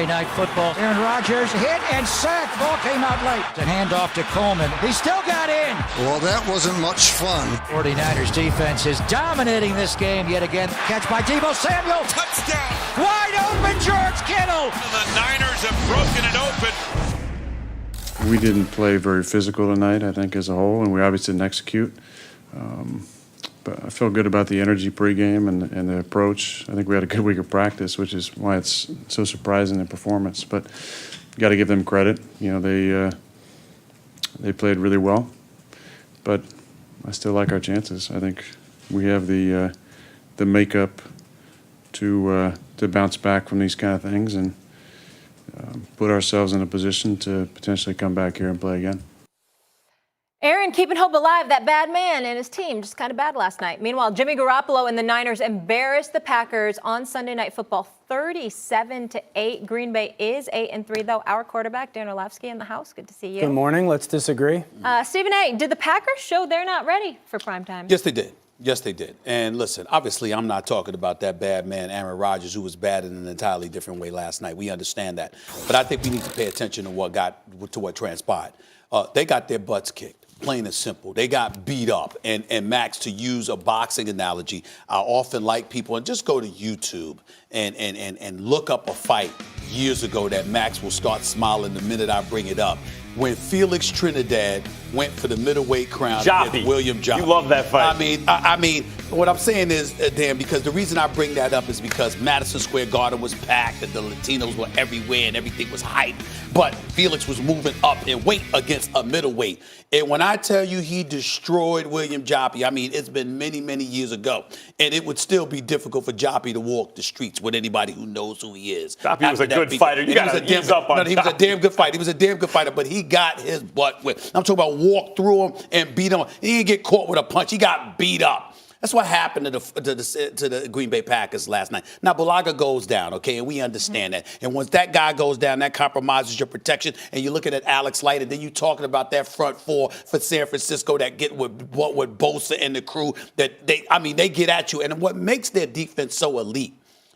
Night Football. Aaron Rodgers hit and sacked. Ball came out late. The handoff to Coleman. He still got in. Well, that wasn't much fun. 49ers defense is dominating this game yet again. Catch by Deebo Samuel. Touchdown. Wide open George Kittle. The Niners have broken it open. We didn't play very physical tonight, I think, as a whole, and we obviously didn't execute. But I feel good about the energy pregame and the approach. I think we had a good week of practice, which is why it's so surprising in performance. But you got to give them credit. You know, they played really well. But I still like our chances. I think we have the makeup to bounce back from these kind of things and put ourselves in a position to potentially come back here and play again. Aaron, keeping hope alive. That bad man and his team just kind of bad last night. Meanwhile, Jimmy Garoppolo and the Niners embarrassed the Packers on Sunday Night Football 37-8. Green Bay is 8-3, though. Our quarterback, Dan Orlovsky, in the house. Good to see you. Good morning. Let's disagree. Stephen A., did the Packers show they're not ready for primetime? Yes, they did. Yes, they did. And listen, obviously, I'm not talking about that bad man, Aaron Rodgers, who was bad in an entirely different way last night. We understand that. But I think we need to pay attention to what transpired. They got their butts kicked. Plain and simple. They got beat up. And Max, to use a boxing analogy, I often like people, and just go to YouTube and look up a fight years ago that Max will start smiling the minute I bring it up. When Felix Trinidad went for the middleight crown against William Joppy. You love that fight. I mean, what I'm saying is, Dan, because the reason I bring that up is because Madison Square Garden was packed and the Latinos were everywhere and everything was hype. But Felix was moving up in weight against a middleweight. And when I tell you he destroyed William Joppy, I mean, it's been many, many years ago. And it would still be difficult for Joppy to walk the streets with anybody who knows who he is. Joppy was a good fighter. You got to ease up on He was a damn good fighter. He was a damn good fighter, but he got his butt whipped. I'm talking about walk through him and beat him. He didn't get caught with a punch. He got beat up. That's what happened to the Green Bay Packers last night. Now, Bulaga goes down, okay, and we understand that. And once that guy goes down, that compromises your protection. And you're looking at Alex Light, and then you're talking about that front four for San Francisco that get with Bosa and the crew. That they get at you. And what makes their defense so elite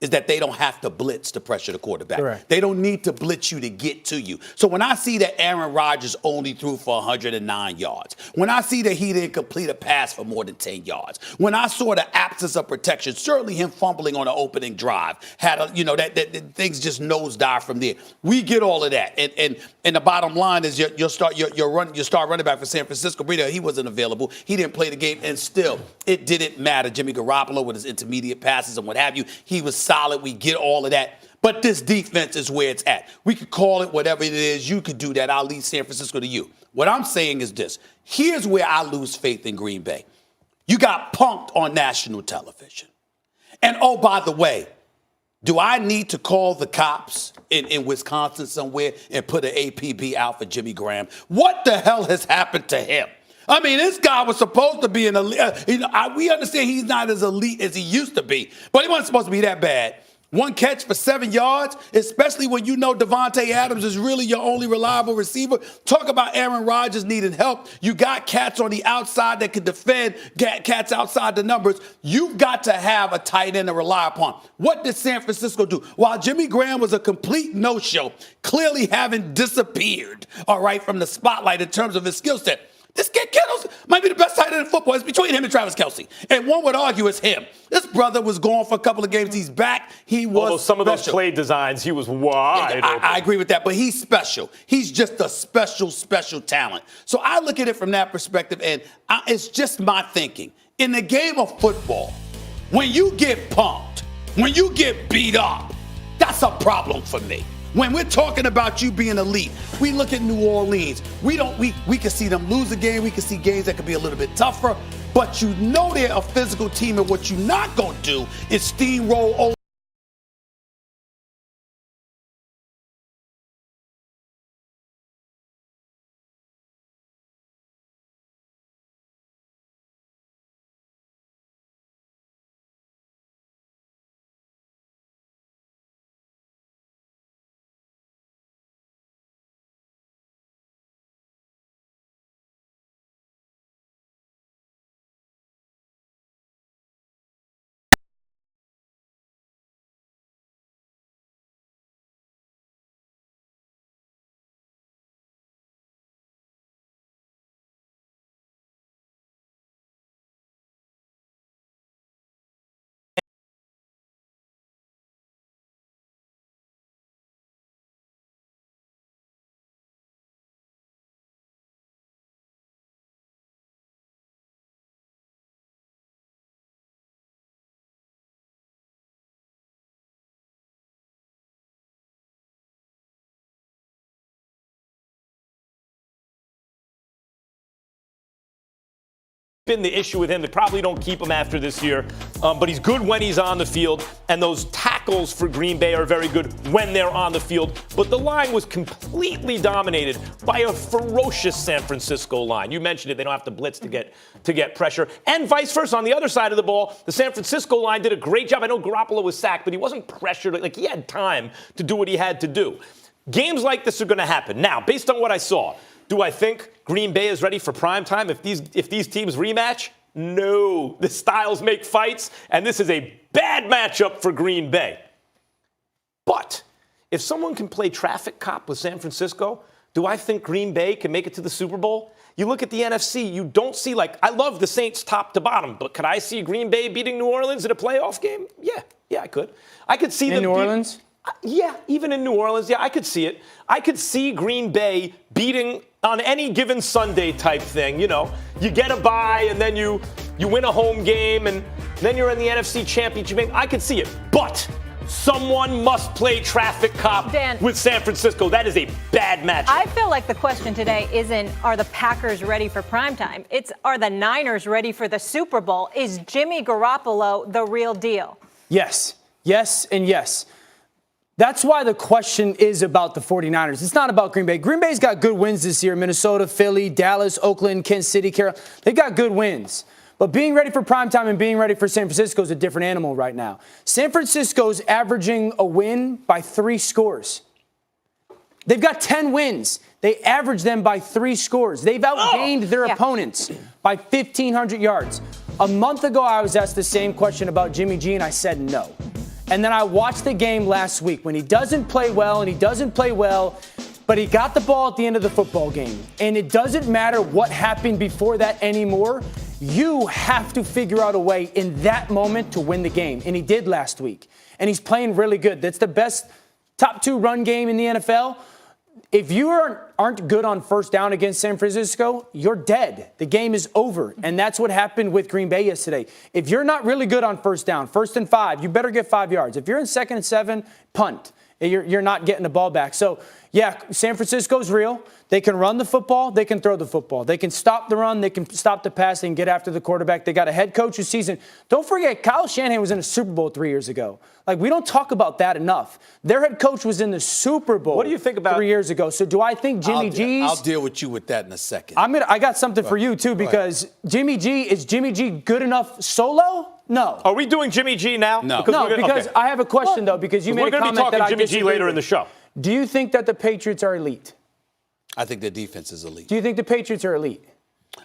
is that they don't have to blitz to pressure the quarterback. Correct. They don't need to blitz you to get to you. So when I see that Aaron Rodgers only threw for 109 yards, when I see that he didn't complete a pass for more than 10 yards, when I saw the absence of protection, certainly him fumbling on the opening drive, had that things just nosedive from there. We get all of that, and the bottom line is your star running back for San Francisco, Breida, he wasn't available. He didn't play the game, and still it didn't matter. Jimmy Garoppolo with his intermediate passes and what have you, he was solid. We get all of that. But this defense is where it's at. We could call it whatever it is. You could do that. I'll leave San Francisco to you. What I'm saying is this. Here's where I lose faith in Green Bay. You got punked on national television. And, oh, by the way, do I need to call the cops in Wisconsin somewhere and put an APB out for Jimmy Graham? What the hell has happened to him? I mean, this guy was supposed to be an elite. We understand he's not as elite as he used to be, but he wasn't supposed to be that bad. One catch for 7 yards, especially when you know Devontae Adams is really your only reliable receiver. Talk about Aaron Rodgers needing help. You got cats on the outside that can defend, cats outside the numbers. You've got to have a tight end to rely upon. What did San Francisco do? While Jimmy Graham was a complete no-show, clearly having disappeared, all right, from the spotlight in terms of his skill set, this kid Kittles might be the best tight end in football. It's between him and Travis Kelce. And one would argue it's him. This brother was gone for a couple of games. He's back. He was Although some special. of those play designs, he was wide open. I agree with that, but he's special. He's just a special, special talent. So I look at it from that perspective, and it's just my thinking. In the game of football, when you get punked, when you get beat up, that's a problem for me. When we're talking about you being elite, we look at New Orleans. We can see them lose a game. We can see games that could be a little bit tougher. But you know they're a physical team, and what you're not going to do is steamroll over. been the issue with him. They probably don't keep him after this year, but he's good when he's on the field, and those tackles for Green Bay are very good when they're on the field. But the line was completely dominated by a ferocious San Francisco line. You mentioned it; they don't have to blitz to get pressure, and vice versa. On the other side of the ball, the San Francisco line did a great job. I know Garoppolo was sacked, but he wasn't pressured. Like, he had time to do what he had to do. Games like this are going to happen. Now, based on what I saw, do I think Green Bay is ready for prime time if these teams rematch? No. The styles make fights, and this is a bad matchup for Green Bay. But if someone can play traffic cop with San Francisco, do I think Green Bay can make it to the Super Bowl? You look at the NFC, you don't see, like, I love the Saints top to bottom, but could I see Green Bay beating New Orleans in a playoff game? Yeah, I could. I could see them in New Orleans? Yeah, even in New Orleans, yeah, I could see it. I could see Green Bay beating on any given Sunday type thing. You know, you get a bye and then you win a home game and then you're in the NFC Championship game. I could see it. But someone must play traffic cop with San Francisco. That is a bad matchup. I feel like the question today isn't, are the Packers ready for primetime? It's, are the Niners ready for the Super Bowl? Is Jimmy Garoppolo the real deal? Yes. Yes and yes. That's why the question is about the 49ers. It's not about Green Bay. Green Bay's got good wins this year. Minnesota, Philly, Dallas, Oakland, Kansas City, Carolina. They've got good wins. But being ready for primetime and being ready for San Francisco is a different animal right now. San Francisco's averaging a win by 3 scores. They've got 10 wins. They average them by 3 scores. They've outgained their opponents by 1,500 yards. A month ago, I was asked the same question about Jimmy G, and I said no. And then I watched the game last week when he doesn't play well, but he got the ball at the end of the football game. And it doesn't matter what happened before that anymore. You have to figure out a way in that moment to win the game. And he did last week. And he's playing really good. That's the best top 2 run game in the NFL. If you aren't good on first down against San Francisco, you're dead. The game is over. And that's what happened with Green Bay yesterday. If you're not really good on first down, 1st and 5, you better get 5 yards. If you're in 2nd and 7, punt. You're not getting the ball back. So, yeah, San Francisco's real. They can run the football. They can throw the football. They can stop the run. They can stop the pass. They can get after the quarterback. They got a head coach who's seasoned. Don't forget, Kyle Shanahan was in a Super Bowl 3 years ago. Like, we don't talk about that enough. Their head coach was in the Super Bowl. What do you think about 3 years ago? So do I think Jimmy G's? I'll deal with you with that in a second. I got something for you too, because Jimmy G, is Jimmy G good enough solo? No. Are we doing Jimmy G now? No, because I have a question though, because you made a comment that I disagree with. We're going to be talking Jimmy G later in the show. Do you think that the Patriots are elite? I think their defense is elite. Do you think the Patriots are elite?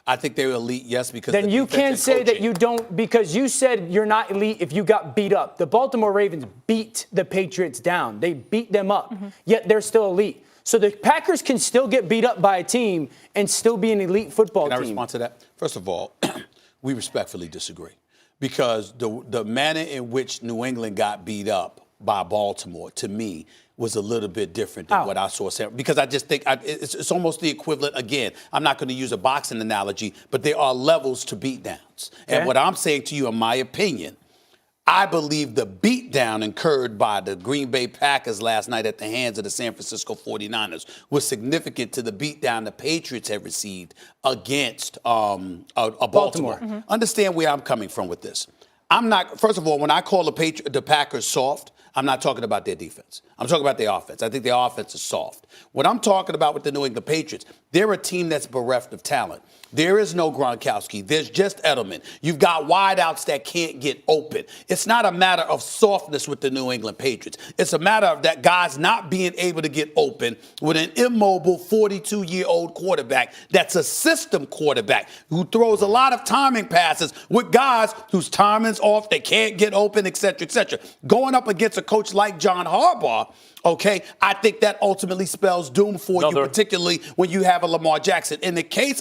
I think they're elite, yes, because then you can't say that you don't, because you said you're not elite if you got beat up. The Baltimore Ravens beat the Patriots down. They beat them up, yet they're still elite. So the Packers can still get beat up by a team and still be an elite football team. Can I respond to that? First of all, we respectfully disagree, because the manner in which New England got beat up by Baltimore, to me, was a little bit different than what I saw. Because I just think it's almost the equivalent. Again, I'm not going to use a boxing analogy, but there are levels to beatdowns. Okay. And what I'm saying to you, in my opinion, I believe the beatdown incurred by the Green Bay Packers last night at the hands of the San Francisco 49ers was significant to the beatdown the Patriots have received against Baltimore. Understand where I'm coming from with this. I'm not, first of all, when I call the Packers soft, I'm not talking about their defense. I'm talking about their offense. I think their offense is soft. What I'm talking about with the New England Patriots, they're a team that's bereft of talent. There is no Gronkowski. There's just Edelman. You've got wideouts that can't get open. It's not a matter of softness with the New England Patriots. It's a matter of that guys not being able to get open with an immobile 42-year-old quarterback that's a system quarterback who throws a lot of timing passes with guys whose timing's off, they can't get open, et cetera, et cetera. Going up against a coach like John Harbaugh, okay, I think that ultimately spells doom for you, particularly when you have a Lamar Jackson. In the case